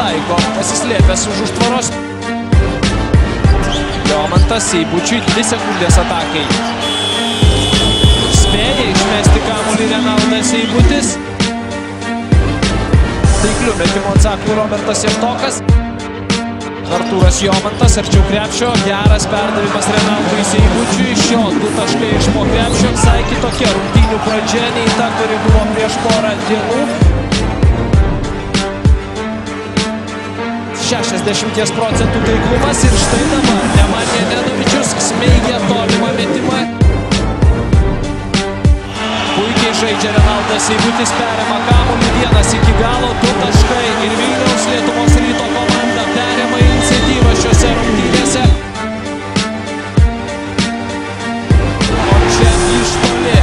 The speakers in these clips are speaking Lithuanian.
pataiko, pasislėpęs už užtvaros. Jomantas Seibučiui 2 sekundės atakai. Spėja išmesti kamuolį Renaldas Seibutis. Taikliu metimu atsako Robertas Jevtokas. Artūras Jomantas arčiau krepšio. Geras perdavimas Renaldui Seibučiui. Iš jo 2 taškai iš po krepšio. Visai kitokia rungtynių pradžia nei ta, kuri buvo prieš porą dienų. 60% taiklumas ir štai dabar Nemanja Nedovičius smeigia tolimą metimą. Puikiai žaidžia Renaldas Seibutis, perima kamuolį 1 iki galo, 2 taškai ir Vilniaus Lietuvos Ryto komanda perima iniciatyvą šiose rungtynėse. O čia iš toli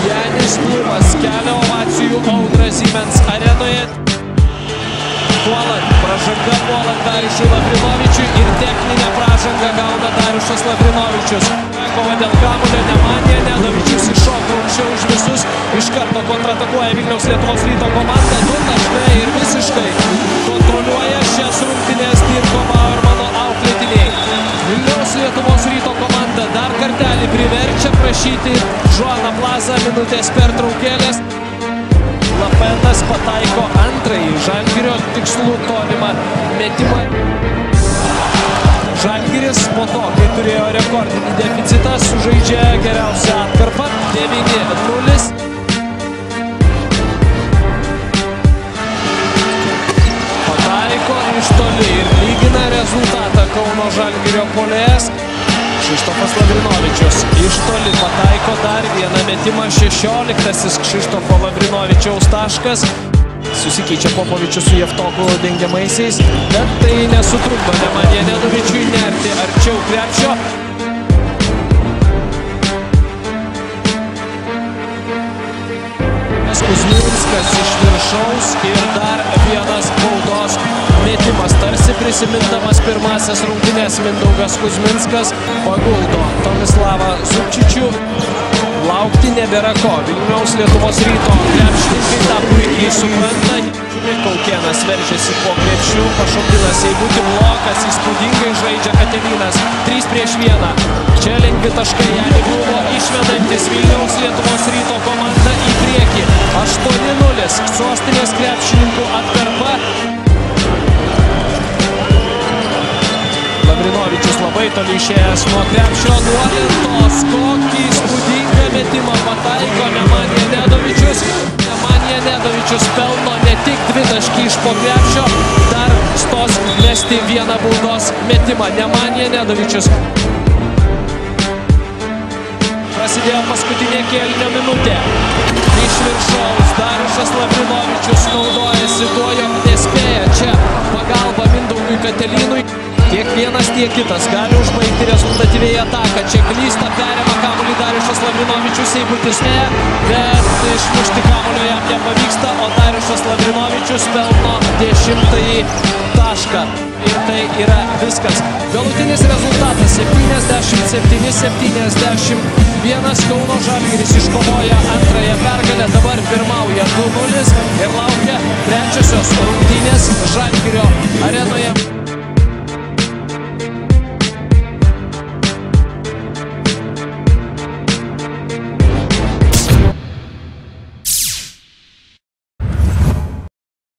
Janis Blumas kelia ovacijų audrą Siemens arenoje. Pražanga puolant Dariušui Lavrinovičiui ir techninę pražangą gauna Dariušas Lavrinovičius. Kova dėl kamuolio, Nemanja Nedovičius iššoka aukščiau už visus. Iš karto kontratakuoja Vilniaus Lietuvos Ryto komanda. 2 taškai ir visiškai kontroliuoja šias rungtynės Dirko Bauermano auklėtiniai. Vilniaus Lietuvos Ryto komanda dar kartelį priverčia prašyti Žuaną Plazą minutės pertraukėlės. Lapetas pataiko antrąjį Žalgirio tikslų tolimą metimą. Žalgiris po to, kai turėjo rekordinį deficitą, sužaidžia geriausią atkarpą 9-0. Pataiko iš toli ir lygina rezultatą Kauno Žalgirio puolėjas. Kšištofas Lavrinovičius iš toli pataiko dar vieną metimą, 16-asis Kšištofo Lavrinovičiaus taškas. Susikeičia Popovičius su Jevtoku dengiamaisiais, bet tai nesutrukdo Nemanja Nedovičiui nerti arčiau krepšio. Kuzminskas iš viršaus ir dar vienas baudos metimas. Tarsi prisimindamas pirmasias rungtynės Mindaugas Kuzminskas paguldo Tomislavą Zubčičių. Laukti nebėra ko. Vilniaus Lietuvos Ryto krepšininkai tą puikiai supranta. Kaukėnas veržiasi po krepšių, pašokina Seibutį, blokas, įspūdingai žaidžia Katelinas. 3-1. Čia lengvi taškai Janį buvo išvedantis Vilniaus Lietuvos Ryto komanda į priekį. 8-0. Sostinės krepšininkų atkarpa. Lavrinovičius labai toli išėjęs nuo krepšio, nuo lentos. Kokį įspūdingą metimą pataiko Nemanja Nedovičius. Nemanja Nedovičius pelno ne tik 2 taškai iš po krepšio, dar stos mesti vieną baudos metimą. Nemanja Nedovičius. Prasidėjo paskutinė kėlinio minutė. Iš viršaus Dariušas Lavrinovičius naudojasi tuo, jog nespėja čia pagalba Mindaugui Katelinui. Tiek vienas, tiek kitas gali užbaigti rezultatyviai ataką. Čia klysta, perima kamuolį Dariušas Lavrinovičius, Seibutis ne, bet išmušti kamuolio jam nepavyksta, o Dariušas Lavrinovičius pelno 10-ąjį tašką. Ir tai yra viskas. Galutinis rezultatas 77-71. Kauno Žalgiris iškovoja antrąją pergalę, dabar pirmauja 2-0 ir laukia trečiosios rungtynės Žalgirio